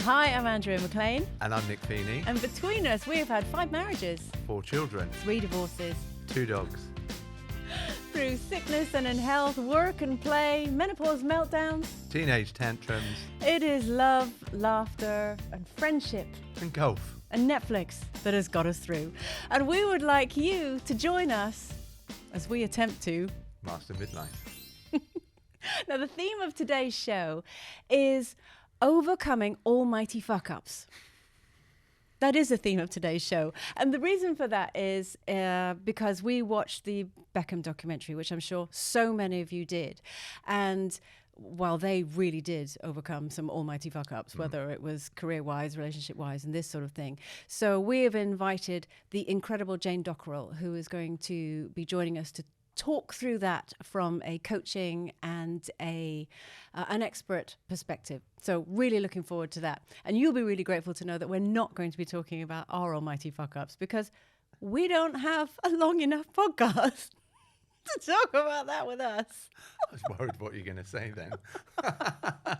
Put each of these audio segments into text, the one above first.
Hi, I'm Andrea McLean. And I'm Nick Feeney. And between us, we have had 5 marriages, 4 children, 3 divorces, 2 dogs. through sickness and in health, work and play, menopause meltdowns. Teenage tantrums. It is love, laughter, and friendship, And golf. and Netflix that has got us through. And we would like you to join us as we attempt to. Master midlife. Now, the theme of today's show is overcoming almighty fuck-ups. That is the theme of today's show. And the reason for that is because we watched the Beckham documentary, which I'm sure so many of you did. And while they really did overcome some almighty fuck-ups, whether it was career-wise, relationship-wise, and this sort of thing. So we have invited the incredible Jane Dockerill, who is going to be joining us to talk through that from a coaching and an expert perspective. So really looking forward to that. And you'll be really grateful to know that we're not going to be talking about our almighty fuck-ups because we don't have a long enough podcast to talk about that with us. I was worried what you're going to say then.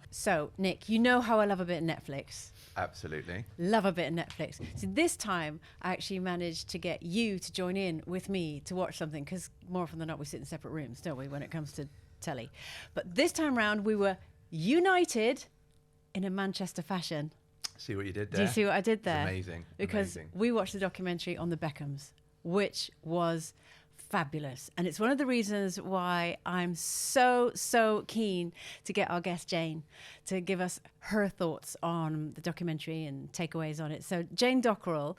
So, Nick, you know how I love a bit of Netflix. Absolutely. Love a bit of Netflix. So this time, I actually managed to get you to join in with me to watch something, because more often than not, we sit in separate rooms, don't we, when it comes to telly. But this time round, we were united in a Manchester fashion. See what you did there? Do you see what I did there? It's amazing. Because amazing. we watched the documentary on the Beckhams, which was fabulous. And it's one of the reasons why I'm so keen to get our guest Jane to give us her thoughts on the documentary and takeaways on it. So Jane Dockerill,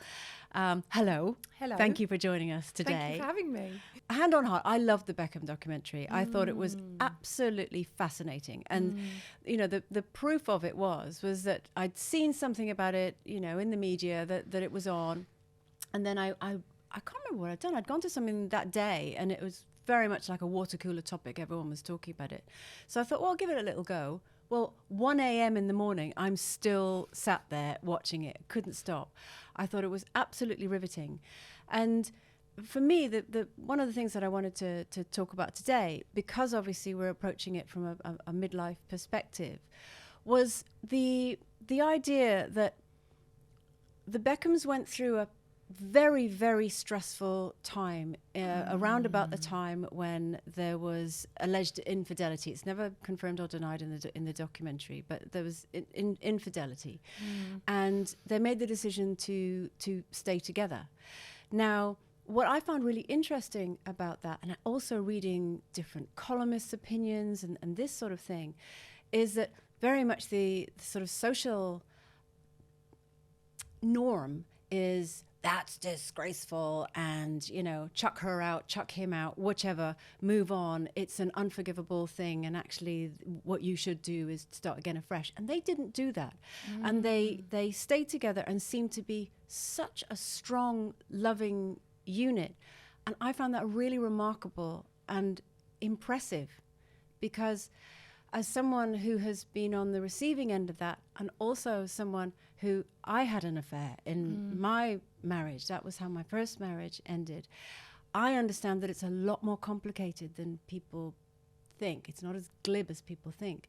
hello. Hello. Thank you for joining us today. Thank you for having me. Hand on heart, I loved the Beckham documentary. I thought it was absolutely fascinating. And, you know, the proof of it was that I'd seen something about it, you know, in the media that it was on. And then I can't remember what I'd done. I'd gone to something that day and it was very much like a water cooler topic. Everyone was talking about it. So I thought, well, I'll give it a little go. Well, 1 a.m. in the morning, I'm still sat there watching it. Couldn't stop. I thought it was absolutely riveting. And for me, the one of the things that I wanted to talk about today, because obviously we're approaching it from a midlife perspective, was the idea that the Beckhams went through a very, very stressful time around about the time when there was alleged infidelity. It's never confirmed or denied in the documentary, but there was infidelity, and they made the decision to stay together. Now, what I found really interesting about that, and also reading different columnists' opinions and this sort of thing, is that very much the sort of social norm is that's disgraceful and, you know, chuck her out, chuck him out, whichever, move on. It's an unforgivable thing. And actually what you should do is start again afresh. And they didn't do that. And they stayed together and seemed to be such a strong, loving unit. And I found that really remarkable and impressive, because as someone who has been on the receiving end of that, and also someone who I had an affair in my marriage, that was how my first marriage ended, I understand that it's a lot more complicated than people think. It's not as glib as people think.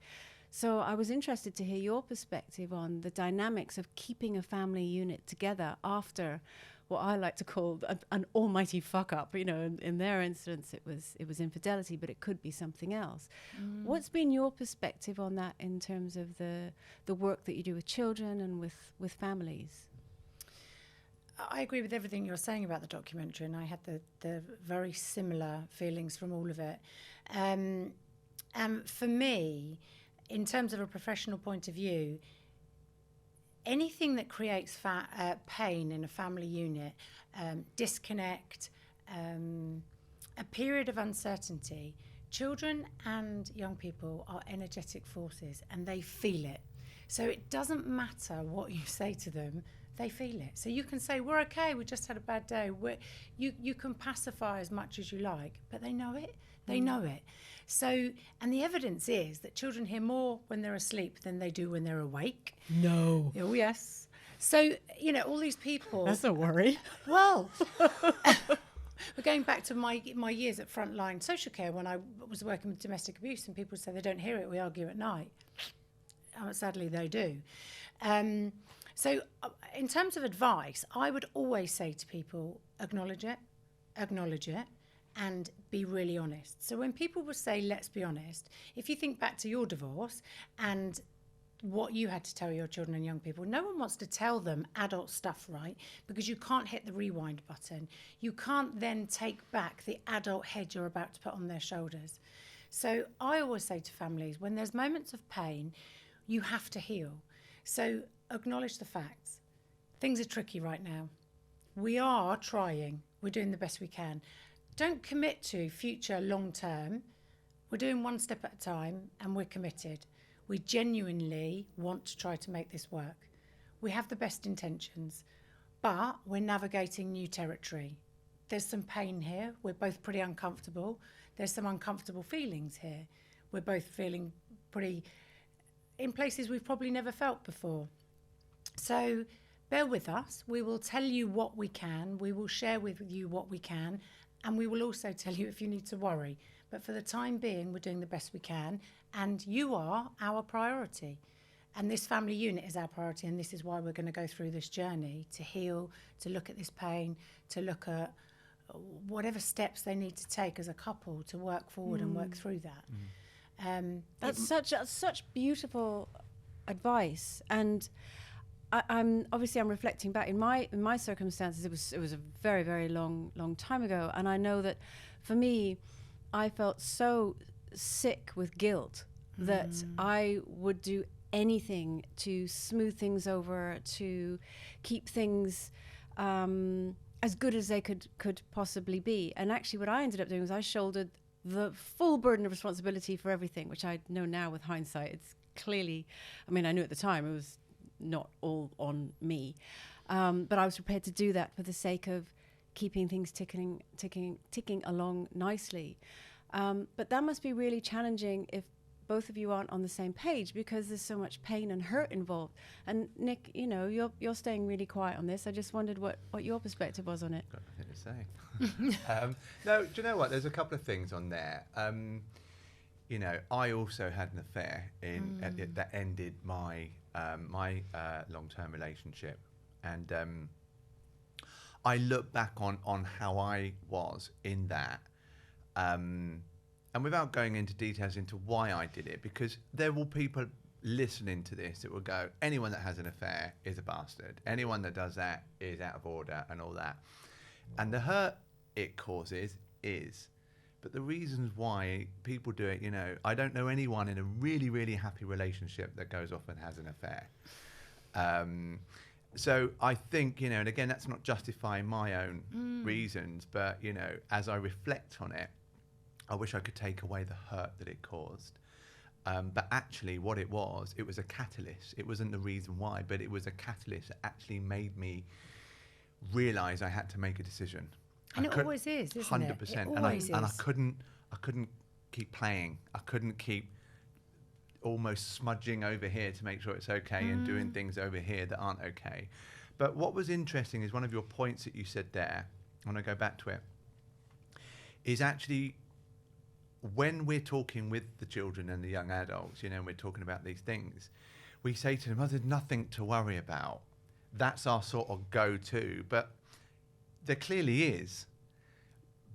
So I was interested to hear your perspective on the dynamics of keeping a family unit together after what I like to call an almighty fuck up. You know, in their instance, it was infidelity, but it could be something else. What's been your perspective on that in terms of the work that you do with children and with families? I agree with everything you're saying about the documentary, and I had the very similar feelings from all of it. For me, in terms of a professional point of view, anything that creates pain in a family unit, disconnect, a period of uncertainty, children and young people are energetic forces and they feel it. So it doesn't matter what you say to them, they feel it. So you can say, we're okay, we just had a bad day. You can pacify as much as you like, but they know it. They know it. So, and the evidence is that children hear more when they're asleep than they do when they're awake. No. Oh, yes. So, you know, all these people... That's a worry. Well, we're going back to my years at frontline social care when I was working with domestic abuse, and people would say they don't hear it, we argue at night. sadly they do. So in terms of advice, I would always say to people, acknowledge it, and be really honest. So when people will say, let's be honest, if you think back to your divorce and what you had to tell your children and young people, no one wants to tell them adult stuff, right? Because you can't hit the rewind button. You can't then take back the adult head you're about to put on their shoulders. So I always say to families, when there's moments of pain, you have to heal. So acknowledge the facts. Things are tricky right now. We are trying. We're doing the best we can. Don't commit to future long term. We're doing one step at a time and we're committed. We genuinely want to try to make this work. We have the best intentions, but we're navigating new territory. There's some pain here. We're both pretty uncomfortable. There's some uncomfortable feelings here. We're both feeling pretty in places we've probably never felt before. So bear with us. We will tell you what we can. We will share with you what we can. And we will also tell you if you need to worry. But for the time being, we're doing the best we can. And you are our priority. And this family unit is our priority. And this is why we're going to go through this journey to heal, to look at this pain, to look at whatever steps they need to take as a couple to work forward and work through that. That's such beautiful advice. And I'm reflecting back in my circumstances. It was a very, very long time ago, and I know that for me, I felt so sick with guilt that I would do anything to smooth things over, to keep things as good as they could possibly be. And actually, what I ended up doing was I shouldered the full burden of responsibility for everything, which I know now with hindsight. It's clearly, I mean, I knew at the time it was not all on me, but I was prepared to do that for the sake of keeping things ticking along nicely. But that must be really challenging if both of you aren't on the same page, because there's so much pain and hurt involved. And Nick, you know, you're staying really quiet on this. I just wondered what your perspective was on it. Got nothing to say. No, do you know what? There's a couple of things on there. You know, I also had an affair that ended my long-term relationship, and I look back on how I was in that, and without going into details into why I did it, because there will people listening to this that will go, anyone that has an affair is a bastard, anyone that does that is out of order and all that, and the hurt it causes is. But the reasons why people do it, you know, I don't know anyone in a really, really happy relationship that goes off and has an affair. So I think, you know, and again, that's not justifying my own reasons, but, you know, as I reflect on it, I wish I could take away the hurt that it caused. But actually what it was a catalyst. It wasn't the reason why, but it was a catalyst that actually made me realise I had to make a decision. And it always is, isn't it? 100%. It always is. And I couldn't keep playing. I couldn't keep almost smudging over here to make sure it's okay and doing things over here that aren't okay. But what was interesting is one of your points that you said there, I want to go back to it, is actually when we're talking with the children and the young adults, you know, and we're talking about these things, we say to them, oh, there's nothing to worry about. That's our sort of go-to. But there clearly is.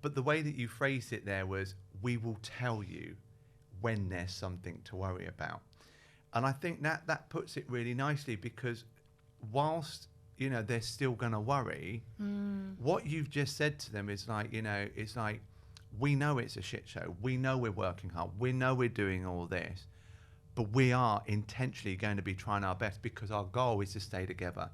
But the way that you phrased it there was, we will tell you when there's something to worry about. And I think that puts it really nicely, because whilst, you know, they're still going to worry, what you've just said to them is like, you know, it's like, we know it's a shit show. We know we're working hard. We know we're doing all this. But we are intentionally going to be trying our best, because our goal is to stay together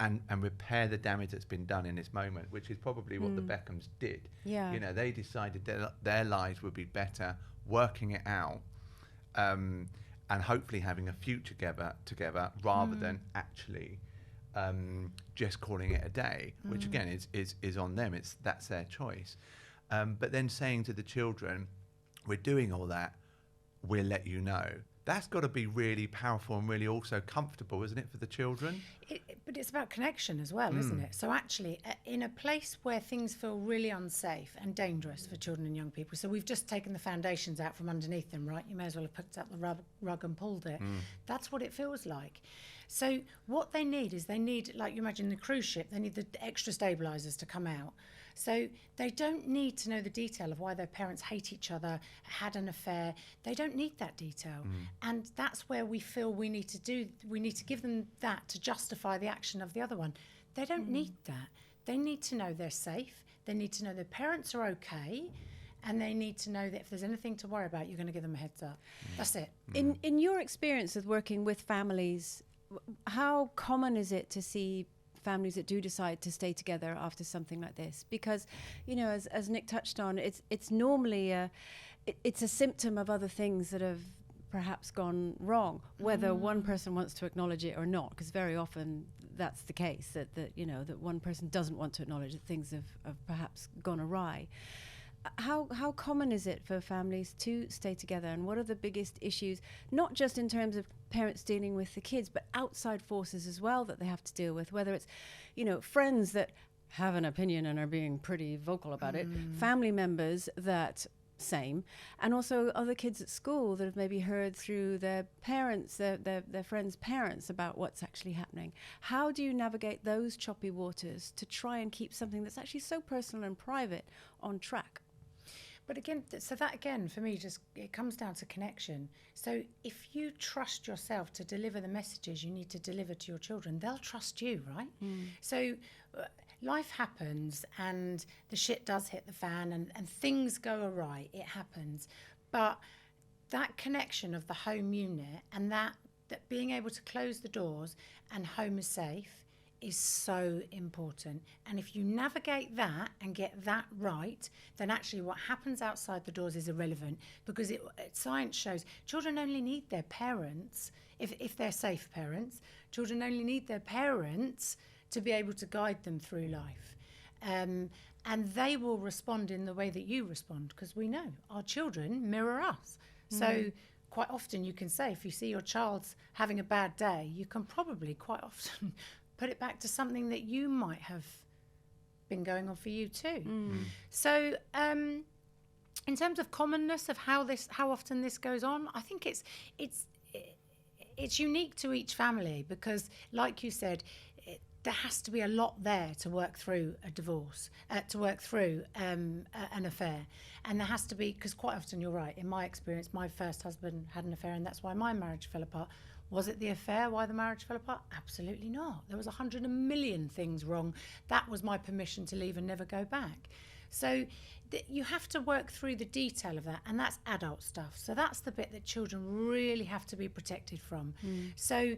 and repair the damage that's been done in this moment, which is probably what the Beckhams did. Yeah. You know, they decided their lives would be better working it out, and hopefully having a future together rather than actually just calling it a day, which again is on them. That's their choice. But then saying to the children, we're doing all that, we'll let you know. That's got to be really powerful and really also comfortable, isn't it, for the children? But it's about connection as well, isn't it? So actually, in a place where things feel really unsafe and dangerous for children and young people, so we've just taken the foundations out from underneath them, right? You may as well have picked up the rug and pulled it. That's what it feels like. So what they need is like you imagine the cruise ship, they need the extra stabilizers to come out. So they don't need to know the detail of why their parents hate each other, had an affair. They don't need that detail. And that's where we feel we need to give them that to justify the action of the other one. They don't need that. They need to know they're safe. They need to know their parents are okay. And they need to know that if there's anything to worry about, you're going to give them a heads up. That's it. In your experience of working with families, how common is it to see families that do decide to stay together after something like this? Because, you know, as Nick touched on, it's normally it's a symptom of other things that have perhaps gone wrong, whether one person wants to acknowledge it or not, because very often that's the case, that you know, that one person doesn't want to acknowledge that things have perhaps gone awry. How common is it for families to stay together, and what are the biggest issues, not just in terms of parents dealing with the kids, but outside forces as well that they have to deal with, whether it's, you know, friends that have an opinion and are being pretty vocal about it, family members that same, and also other kids at school that have maybe heard through their parents, their friends' parents, about what's actually happening. How do you navigate those choppy waters to try and keep something that's actually so personal and private on track? But again, so that again, for me, just it comes down to connection. So if you trust yourself to deliver the messages you need to deliver to your children, they'll trust you, right? So life happens and the shit does hit the fan and things go awry. It happens. But that connection of the home unit and that being able to close the doors and home is safe is so important. And if you navigate that and get that right, then actually what happens outside the doors is irrelevant, because science shows children only need their parents, if they're safe parents, children only need their parents to be able to guide them through life. And they will respond in the way that you respond, because we know our children mirror us. So quite often you can say, if you see your child's having a bad day, you can probably quite often put it back to something that you might have been going on for you too. So in terms of commonness of how often this goes on, I think it's unique to each family, because like you said, there has to be a lot there to work through a divorce, to work through an affair. And there has to be, because quite often you're right, in my experience, my first husband had an affair and that's why my marriage fell apart. Was it the affair why the marriage fell apart? Absolutely not. There was 100 million things wrong. That was my permission to leave and never go back. So you have to work through the detail of that, and that's adult stuff. So that's the bit that children really have to be protected from. So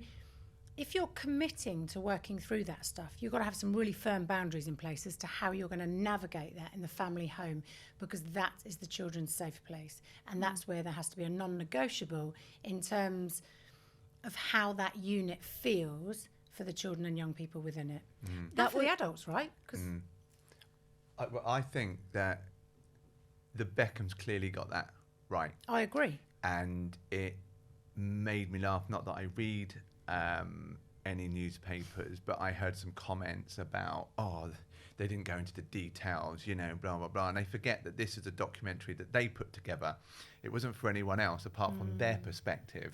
if you're committing to working through that stuff, you've got to have some really firm boundaries in place as to how you're going to navigate that in the family home, because that is the children's safe place. And that's where there has to be a non-negotiable in terms of how that unit feels for the children and young people within it. That for the adults, right? I think that the Beckhams clearly got that right. I agree. And it made me laugh. Not that I read any newspapers, but I heard some comments about, they didn't go into the details, you know, blah, blah, blah. And they forget that this is a documentary that they put together. It wasn't for anyone else apart from their perspective.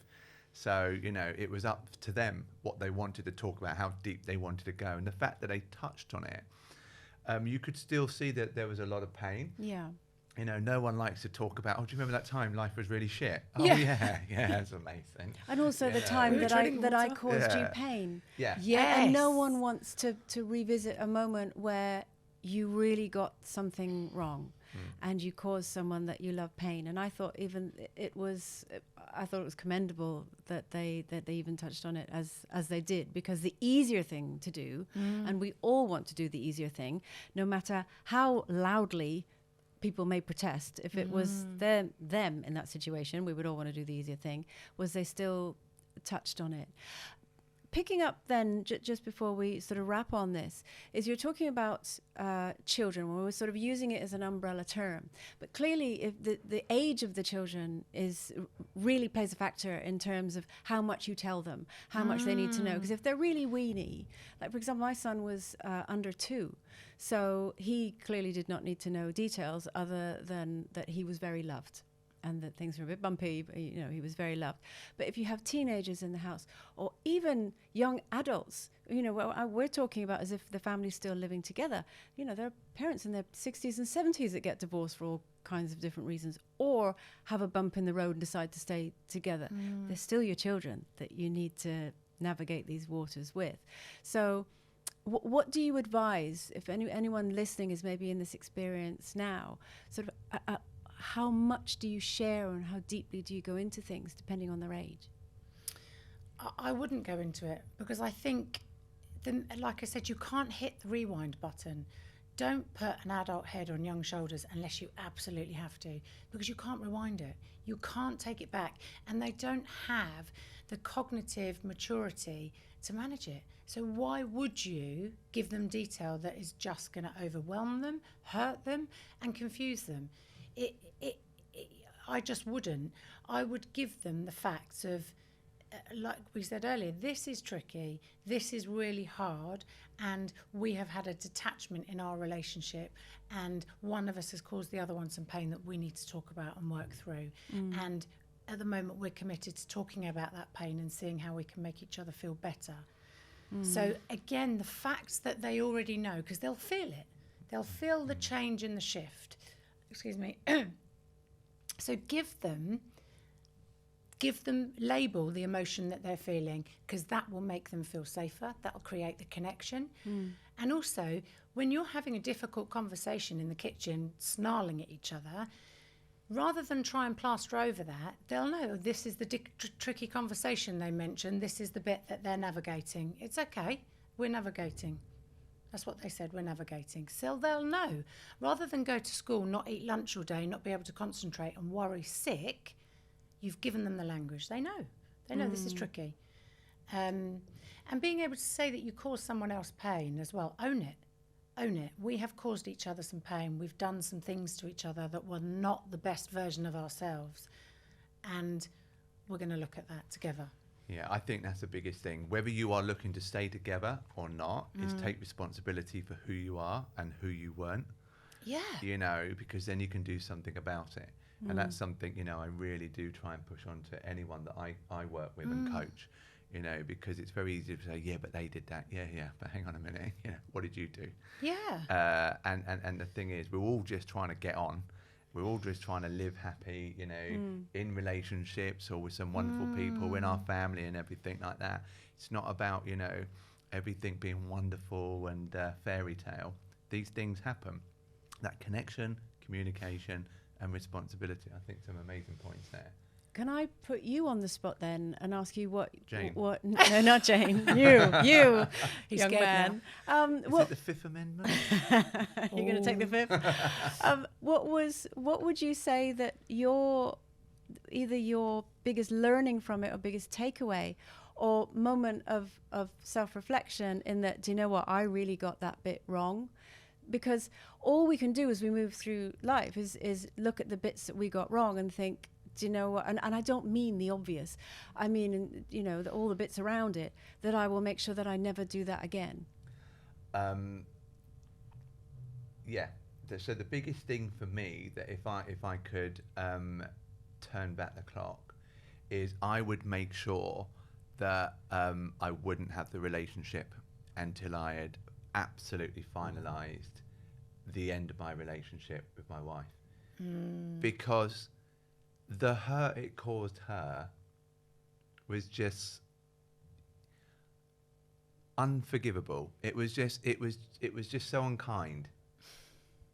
So, you know, it was up to them what they wanted to talk about, how deep they wanted to go. And the fact that they touched on it, you could still see that there was a lot of pain. Yeah. You know, no one likes to talk about, do you remember that time life was really shit? Yeah. Oh, yeah, it's amazing. And also the time that I caused you pain. Yeah. Yes. And no one wants to revisit a moment where you really got something wrong and you caused someone that you love pain. And I thought it was commendable that they even touched on it as they did, because the easier thing to do, and we all want to do the easier thing, no matter how loudly people may protest. If it was them in that situation, we would all want to do the easier thing, was they still touched on it. picking up then, just before we sort of wrap on this, is you're talking about children, when we're sort of using it as an umbrella term. But clearly, if the age of the children really plays a factor in terms of how much you tell them, how much they need to know. Because if they're really weeny, like for example, my son was under 2, so he clearly did not need to know details other than that he was very loved. And that things were a bit bumpy, but, you know, he was very loved. But if you have teenagers in the house, or even young adults, you know, we're talking about as if the family's still living together. You know, there are parents in their 60s and 70s that get divorced for all kinds of different reasons, or have a bump in the road and decide to stay together. They're still your children that you need to navigate these waters with. So what do you advise if anyone listening is maybe in this experience now, sort of how much do you share and how deeply do you go into things depending on their age? I wouldn't go into it, because I think, like I said, you can't hit the rewind button. Don't put an adult head on young shoulders unless you absolutely have to, because you can't rewind it. You can't take it back, and they don't have the cognitive maturity to manage it. So why would you give them detail that is just going to overwhelm them, hurt them, and confuse them? I just wouldn't. I would give them the facts of, like we said earlier, this is tricky, this is really hard, and we have had a detachment in our relationship, and one of us has caused the other one some pain that we need to talk about and work through. And at the moment, we're committed to talking about that pain and seeing how we can make each other feel better. So again, the facts that they already know, because they'll feel it. They'll feel the change and the shift. Excuse me. So give them, label the emotion that they're feeling, because that will make them feel safer. That will create the connection. And also, when you're having a difficult conversation in the kitchen, snarling at each other, rather than try and plaster over that, they'll know this is the tricky conversation they mentioned. This is the bit that they're navigating. It's okay. We're navigating. That's what they said, we're navigating. So they'll know. Rather than go to school, not eat lunch all day, not be able to concentrate and worry sick, you've given them the language. They know. They know this is tricky. And being able to say that you caused someone else pain as well. Own it. Own it. We have caused each other some pain. We've done some things to each other that were not the best version of ourselves. And we're going to look at that together. Yeah, I think that's the biggest thing. Whether you are looking to stay together or not, is take responsibility for who you are and who you weren't. Yeah. You know, because then you can do something about it. And that's something, you know, I really do try and push on to anyone that I work with and coach, you know, because it's very easy to say, yeah, but they did that. Yeah, but hang on a minute. You know, what did you do? Yeah. And the thing is, we're all just trying to get on. We're all just trying to live happy, you know, in relationships or with some wonderful people in our family and everything like that. It's not about, you know, everything being wonderful and fairy tale. These things happen. That connection, communication, and responsibility. I think some amazing points there. Can I put you on the spot then and ask you what? Jane. What? No, not Jane. You, He's young man. Is it the Fifth Amendment? You're going to take the fifth. What would you say that either your biggest learning from it or biggest takeaway, or moment of self-reflection in that? Do you know what? I really got that bit wrong. Because all we can do as we move through life is look at the bits that we got wrong and think, do you know what? And I don't mean the obvious. I mean, you know, all the bits around it, that I will make sure that I never do that again. Yeah. So the biggest thing for me, that if I could turn back the clock, is I would make sure that I wouldn't have the relationship until I had absolutely finalised the end of my relationship with my wife. Because the hurt it caused her was just unforgivable. It was just so unkind,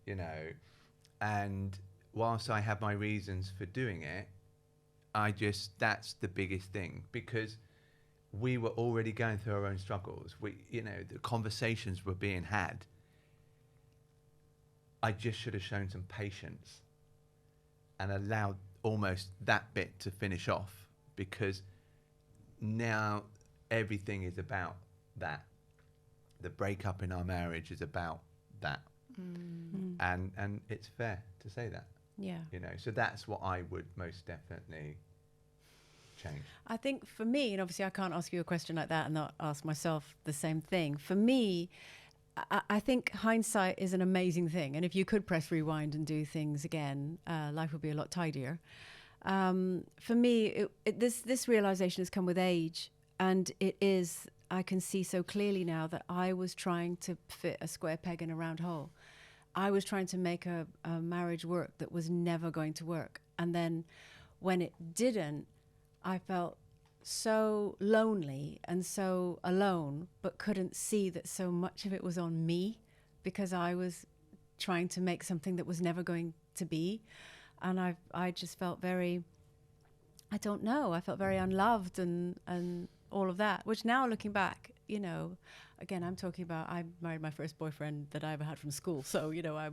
you know. And whilst I have my reasons for doing it, that's the biggest thing, because we were already going through our own struggles. The conversations were being had. I just should have shown some patience and allowed almost that bit to finish off, because now everything is about that. The breakup in our marriage is about that. And it's fair to say that. Yeah. You know, so that's what I would most definitely change. I think for me, and obviously I can't ask you a question like that and not ask myself the same thing. For me, I think hindsight is an amazing thing. And if you could press rewind and do things again, life would be a lot tidier. For me, this realization has come with age. And it is, I can see so clearly now that I was trying to fit a square peg in a round hole. I was trying to make a marriage work that was never going to work. And then when it didn't, I felt so lonely and so alone, but couldn't see that so much of it was on me because I was trying to make something that was never going to be. And I just felt very, I don't know, I felt very unloved and all of that, which now looking back, you know, again, I'm talking about, I married my first boyfriend that I ever had from school. So, you know, I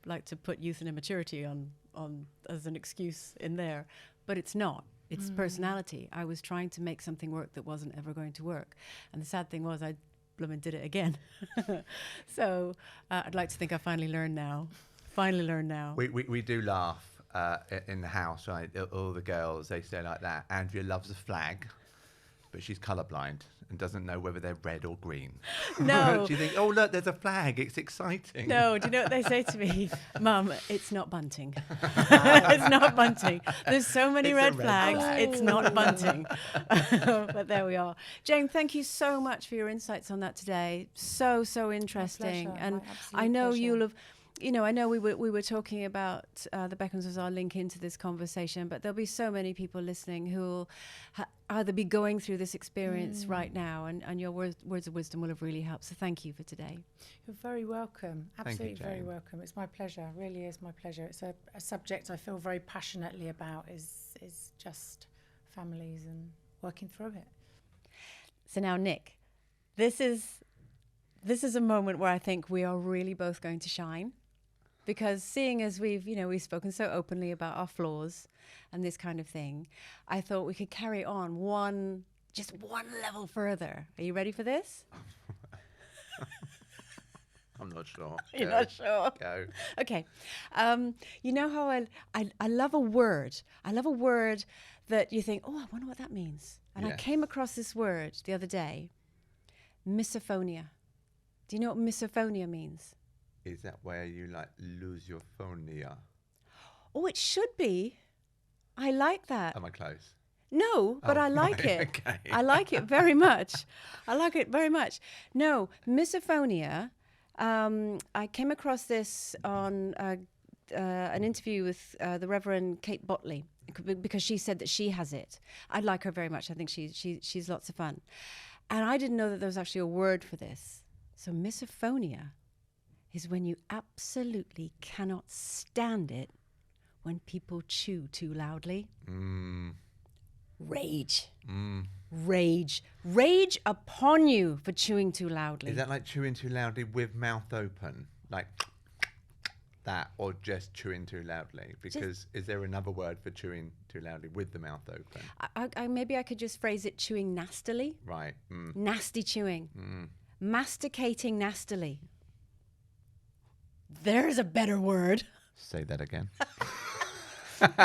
like to put youth and immaturity on as an excuse in there, but it's not. It's personality. I was trying to make something work that wasn't ever going to work. And the sad thing was I blooming did it again. So I'd like to think I finally learned now. We do laugh in the house, right? All the girls, they say like that. Andrea loves a flag, but she's colourblind and doesn't know whether they're red or green. No. She thinks, oh, look, there's a flag. It's exciting. No, do you know what they say to me? Mum, it's not bunting. It's not bunting. There's so many red flags. It's not bunting. But there we are. Jane, thank you so much for your insights on that today. So interesting. And I know you'll have... You know, I know we were talking about the Beckhams as our link into this conversation, but there'll be so many people listening who will either be going through this experience right now, and your words of wisdom will have really helped. So thank you for today. You're very welcome. Absolutely Thank you, very Jane. welcome. It's my pleasure. It really is my pleasure. It's a subject I feel very passionately about is just families and working through it. So now, Nick, this is a moment where I think we are really both going to shine. Because seeing as we've spoken so openly about our flaws and this kind of thing, I thought we could carry on just one level further. Are you ready for this? I'm not sure. You're not sure? Go. Okay. You know how I love a word. I love a word that you think, oh, I wonder what that means. And I came across this word the other day, misophonia. Do you know what misophonia means? Is that where you like lose your phonia? Oh, it should be. I like that. Am I close? No, but I like it. Okay. I like it very much. No, misophonia. I came across this on an interview with the Reverend Kate Botley because she said that she has it. I like her very much. I think she's lots of fun. And I didn't know that there was actually a word for this. So misophonia is when you absolutely cannot stand it when people chew too loudly. Rage. Rage upon you for chewing too loudly. Is that like chewing too loudly with mouth open? Like that, or just chewing too loudly? Because is there another word for chewing too loudly with the mouth open? Maybe I could just phrase it chewing nastily. Right. Nasty chewing. Masticating nastily. There's a better word. Say that again.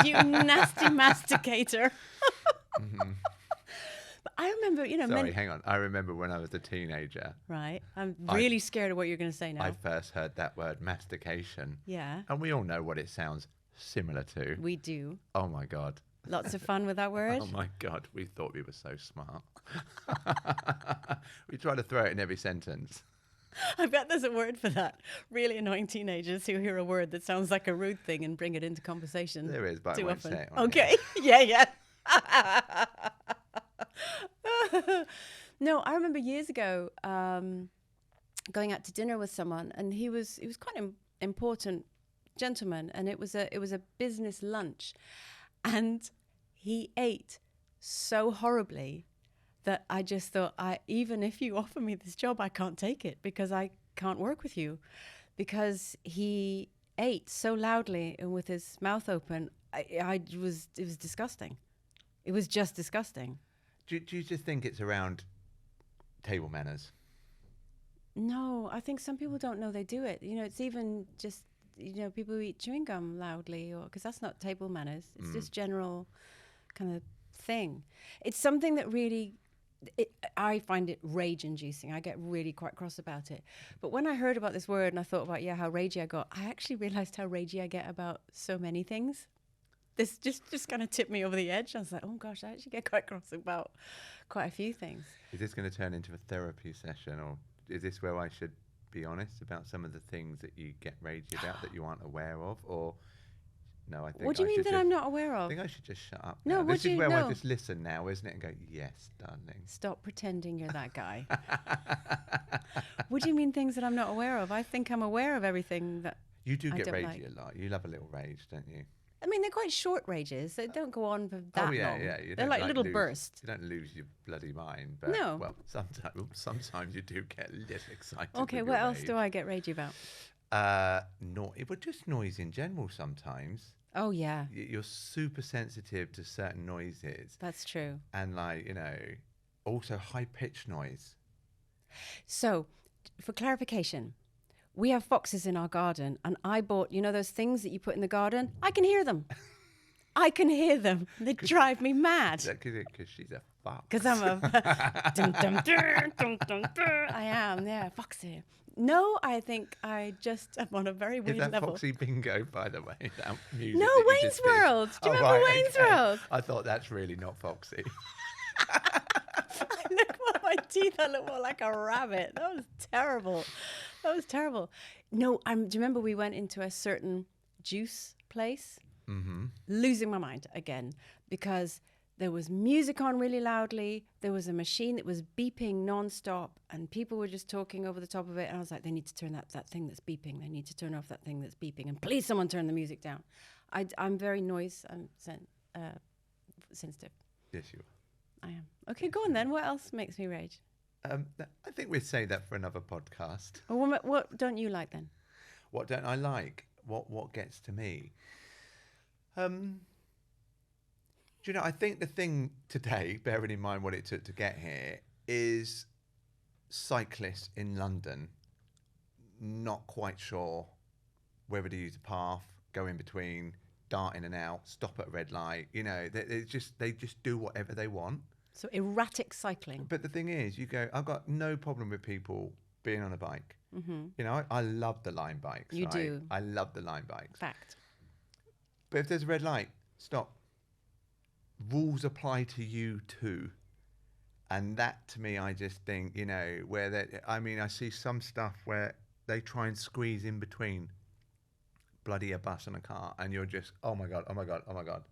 You nasty masticator. But I remember, Sorry, hang on. I remember when I was a teenager. Right. I'm really scared of what you're going to say now. I first heard that word, mastication. Yeah. And we all know what it sounds similar to. We do. Oh, my God. Lots of fun with that word. Oh, my God. We thought we were so smart. We try to throw it in every sentence. I bet there's a word for that. Really annoying teenagers who hear a word that sounds like a rude thing and bring it into conversation. There is, but I won't say it. Okay. Yeah. No, I remember years ago going out to dinner with someone, and he was quite an important gentleman, and it was a business lunch, and he ate so horribly that I just thought, even if you offer me this job, I can't take it because I can't work with you, because he ate so loudly and with his mouth open. It was disgusting. It was just disgusting. Do you just think it's around table manners? No, I think some people don't know they do it. You know, it's even just, you know, people who eat chewing gum loudly, or because that's not table manners. It's just general kind of thing. It's something that really, I find it rage inducing. I get really quite cross about it. But when I heard about this word and I thought about, how ragey I got, I actually realized how ragey I get about so many things. This just kind of tipped me over the edge. I was like, oh gosh, I actually get quite cross about quite a few things. Is this going to turn into a therapy session, or is this where I should be honest about some of the things that you get ragey about that you aren't aware of? Or no, I think What do you mean that I'm not aware I of? think I should just shut up. No, now. would This is you? where I No. just listen now, isn't it? And go, yes, darling. Stop pretending you're that guy. What do you mean things that I'm not aware of? I think I'm aware of everything that You do I get don't ragey like. a lot. You love a little rage, don't you? I mean, they're quite short rages. They don't go on for that long. You They're don't like little lose, bursts. You don't lose your bloody mind. But, No. Well, sometimes you do get a little excited. Okay, with what your else rage. do I get ragey about? But just noise in general sometimes. Oh, yeah, You're super sensitive to certain noises. that's true. And also high-pitched noise. So, for clarification, we have foxes in our garden, and I bought, those things that you put in the garden? I can hear them. I can hear them. They drive me mad. Because she's a fox. Because I'm a... dum, dum, dum, dum, dum, dum. I am, foxy. No, I think I just am on a very weird Is that level. Foxy Bingo, by the way? That music No, that you Wayne's just did? World. Do you Oh, remember right, Wayne's okay. World? I thought that's really not Foxy. I look more my teeth. I look more like a rabbit. That was terrible. That was terrible. No, do you remember we went into a certain juice place? Mm-hmm. Losing my mind again because there was music on really loudly. There was a machine that was beeping nonstop, and people were just talking over the top of it. And I was like, they need to turn that thing that's beeping. They need to turn off that thing that's beeping, and please, someone turn the music down. I'm very sensitive. Yes, you are. I am. Okay, go on then. What else makes me rage? I think we'd say that for another podcast. Or what don't you like then? What don't I like? What gets to me? Do you know, I think the thing today, bearing in mind what it took to get here, is cyclists in London not quite sure whether to use a path, go in between, dart in and out, stop at a red light. They just do whatever they want. So erratic cycling. But the thing is, I've got no problem with people being on a bike. Mm-hmm. I love the line bikes. You right? do. I love the line bikes. Fact. But if there's a red light, stop. Rules apply to you too. And that, to me, I just think, I see some stuff where they try and squeeze in between bloody a bus and a car, and you're just, oh my God, oh my God, oh my God.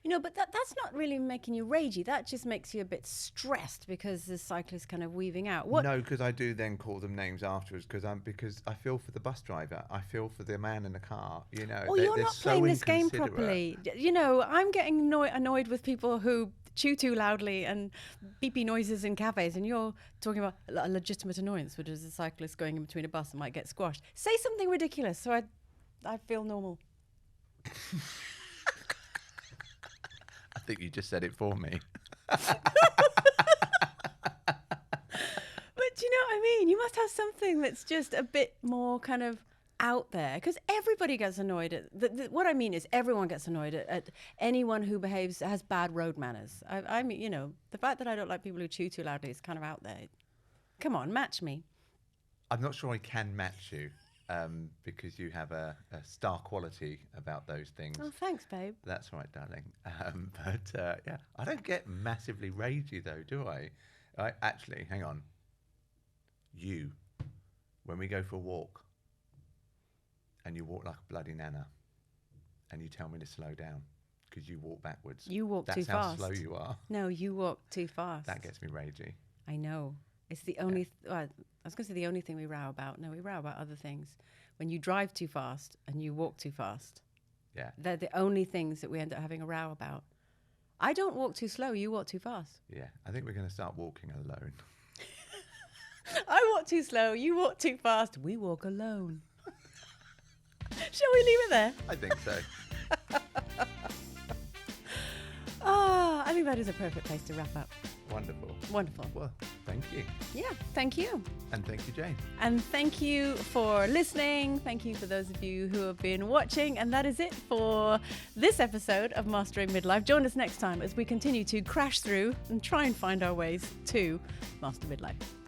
But that's not really making you ragey. That just makes you a bit stressed because the cyclist kind of weaving out. No, because I do then call them names afterwards because I feel for the bus driver. I feel for the man in the car. Oh, you're not playing this game properly. I'm getting annoyed with people who chew too loudly and beepy noises in cafes, and you're talking about a legitimate annoyance, which is a cyclist going in between a bus and might get squashed. Say something ridiculous so I feel normal. I think you just said it for me. But do you know what I mean? You must have something that's just a bit more kind of out there, because everybody gets annoyed at what I mean is everyone gets annoyed at anyone who has bad road manners. I mean, the fact that I don't like people who chew too loudly is kind of out there. Come on, match me. I'm not sure I can match you because you have a star quality about those things. Oh, thanks, babe. That's all right, darling. But I don't get massively ragey though, do I? Actually, hang on. When we go for a walk, and you walk like a bloody nana, and you tell me to slow down because you walk backwards. You walk too fast. That's how slow you are. No, you walk too fast. That gets me ragey. I know. It's the only... I was going to say the only thing we row about. No, we row about other things. When you drive too fast and you walk too fast. Yeah. They're the only things that we end up having a row about. I don't walk too slow. You walk too fast. Yeah. I think we're going to start walking alone. I walk too slow. You walk too fast. We walk alone. Shall we leave it there? I think so. I think that is a perfect place to wrap up. Wonderful. Wonderful. Well, thank you. Yeah, thank you. And thank you, Jane. And thank you for listening. Thank you for those of you who have been watching. And that is it for this episode of Mastering Midlife. Join us next time as we continue to crash through and try and find our ways to Master Midlife.